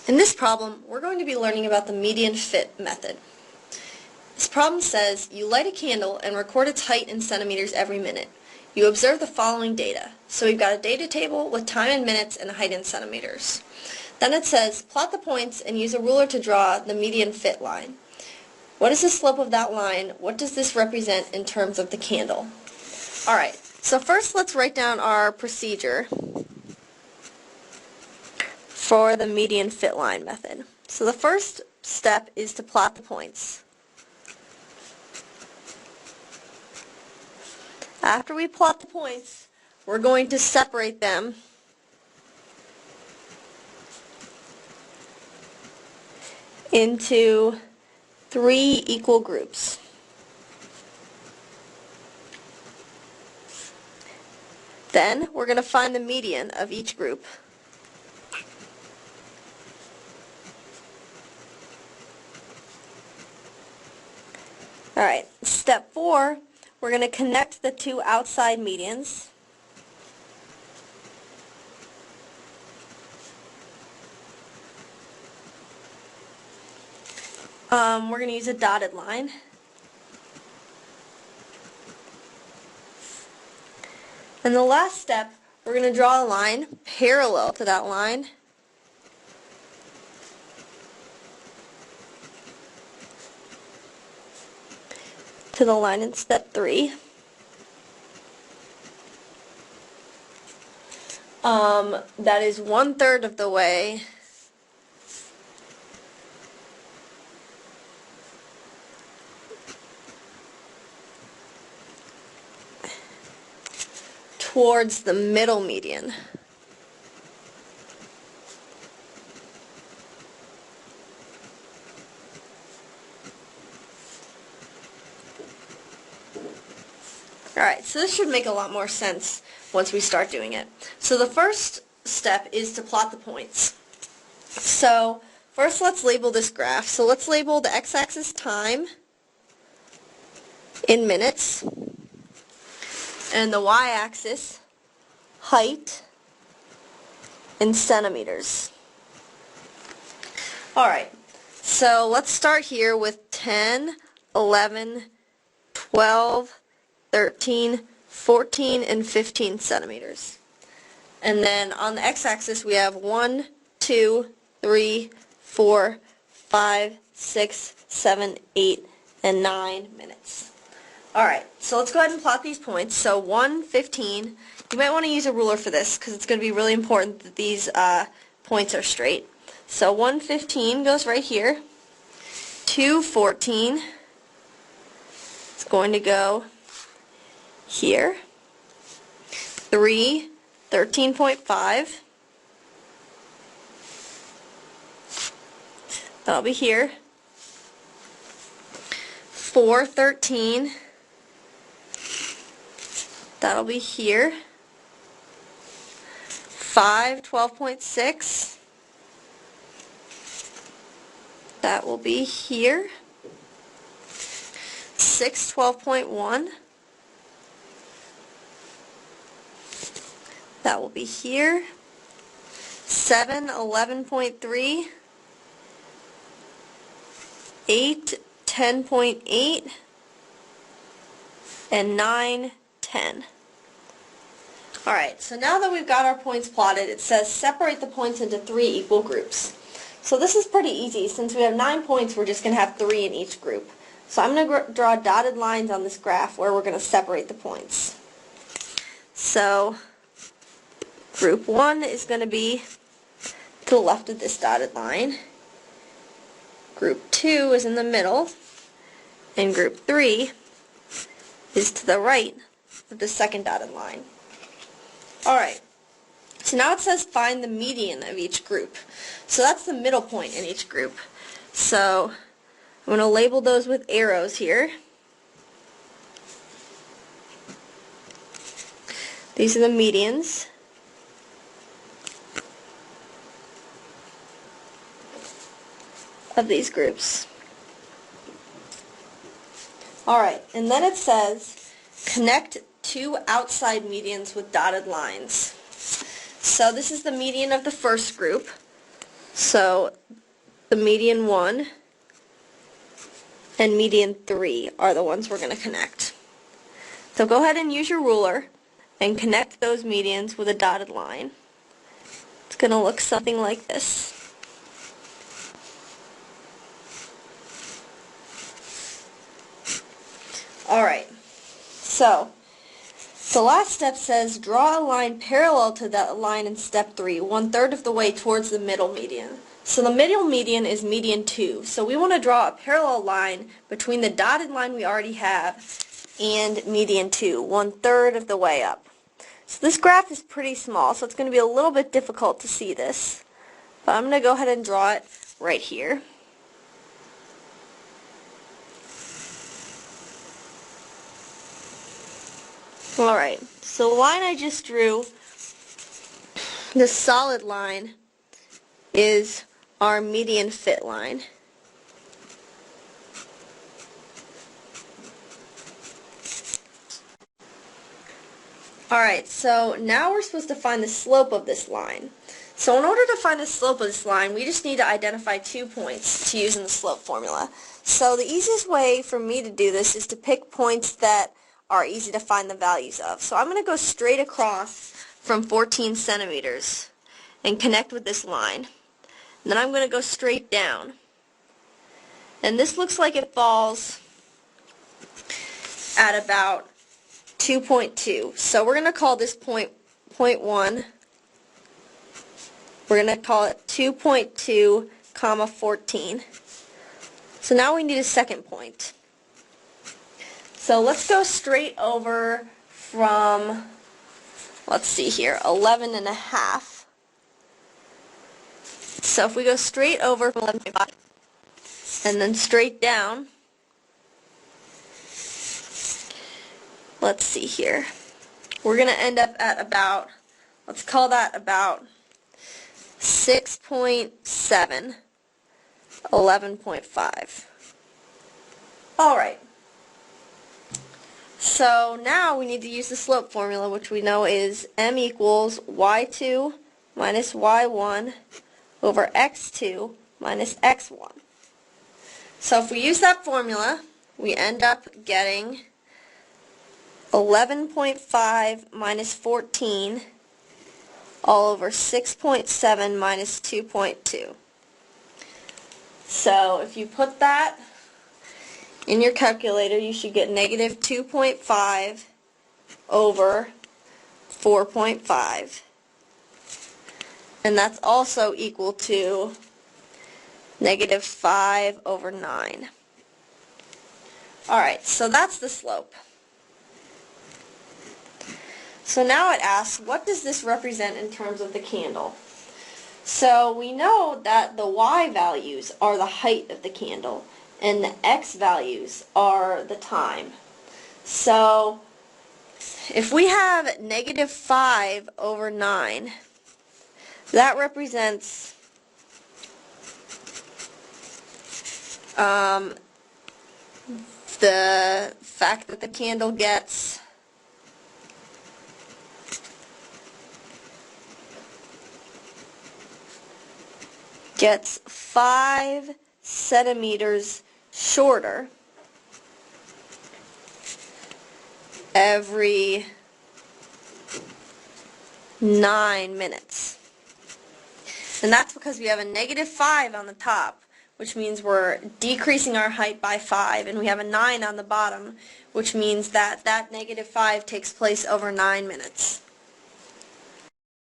In this problem, we're going to be learning about the median fit method. This problem says you light a candle and record its height in centimeters every minute. You observe the following data. So we've got a data table with time in minutes and height in centimeters. Then it says plot the points and use a ruler to draw the median fit line. What is the slope of that line? What does this represent in terms of the candle? Alright, so first let's write down our procedure for the median fit line method. So the first step is to plot the points. After we plot the points, we're going to separate them into 3 equal groups. Then we're going to find the median of each group. Alright, step 4, we're going to connect the 2 outside medians. We're going to use a dotted line. And the last step, we're going to draw a line parallel to that line to the line in step 3. That is 1/3 of the way towards the middle median. Alright, so this should make a lot more sense once we start doing it. So the first step is to plot the points. So first let's label this graph. So let's label the x-axis time in minutes and the y-axis height in centimeters. Alright, so let's start here with 10, 11, 12, 13, 14, and 15 centimeters. And then on the x-axis we have 1, 2, 3, 4, 5, 6, 7, 8, and 9 minutes. Alright, so let's go ahead and plot these points. So 1, 15, you might want to use a ruler for this because it's going to be really important that these points are straight. So 1, 15 goes right here. 2, 14 is going to go here. 3, 13.5. That'll be here. 4, 13. That'll be here. 5, 12.6. That will be here. 6, 12.1. That will be here. 7, 11.3. 8, 10.8. And 9, 10. Alright, so now that we've got our points plotted, it says separate the points into 3 equal groups. So this is pretty easy. Since we have 9 points, we're just going to have 3 in each group. So I'm going to draw dotted lines on this graph where we're going to separate the points. So group 1 is going to be to the left of this dotted line. Group 2 is in the middle. And group 3 is to the right of the second dotted line. Alright, so now it says find the median of each group. So that's the middle point in each group. So I'm going to label those with arrows here. These are the medians. Of these groups. Alright, and then it says connect 2 outside medians with dotted lines. So this is the median of the first group. So the median 1 and median 3 are the ones we're going to connect. So go ahead and use your ruler and connect those medians with a dotted line. It's going to look something like this. Alright, so the last step says draw a line parallel to that line in step 3, 1/3 of the way towards the middle median. So the middle median is median 2. So we want to draw a parallel line between the dotted line we already have and median 2, 1/3 of the way up. So this graph is pretty small, so it's going to be a little bit difficult to see this. But I'm going to go ahead and draw it right here. Alright, so the line I just drew, this solid line, is our median fit line. Alright, so now we're supposed to find the slope of this line. So in order to find the slope of this line, we just need to identify 2 points to use in the slope formula. So the easiest way for me to do this is to pick points that are easy to find the values of. So I'm going to go straight across from 14 centimeters and connect with this line. And then I'm going to go straight down. And this looks like it falls at about 2.2. So we're going to call this point 1. We're going to call it 2.2, 14. So now we need a second point. So let's go straight over from, let's see here, 11.5. So if we go straight over from 11.5 and then straight down, let's see here, we're going to end up at about, let's call that about 6.7, 11.5. Alright. So now we need to use the slope formula, which we know is m equals y2 minus y1 over x2 minus x1. So if we use that formula, we end up getting 11.5 minus 14 all over 6.7 minus 2.2. So if you put that in your calculator, you should get negative 2.5 over 4.5. And that's also equal to negative 5 over 9. Alright, so that's the slope. So now it asks, what does this represent in terms of the candle? So we know that the y values are the height of the candle, and the x values are the time. So if we have negative 5 over 9, that represents the fact that the candle gets gets 5 centimeters shorter every 9 minutes. And that's because we have a negative 5 on the top, which means we're decreasing our height by 5, and we have a 9 on the bottom, which means that that negative 5 takes place over 9 minutes.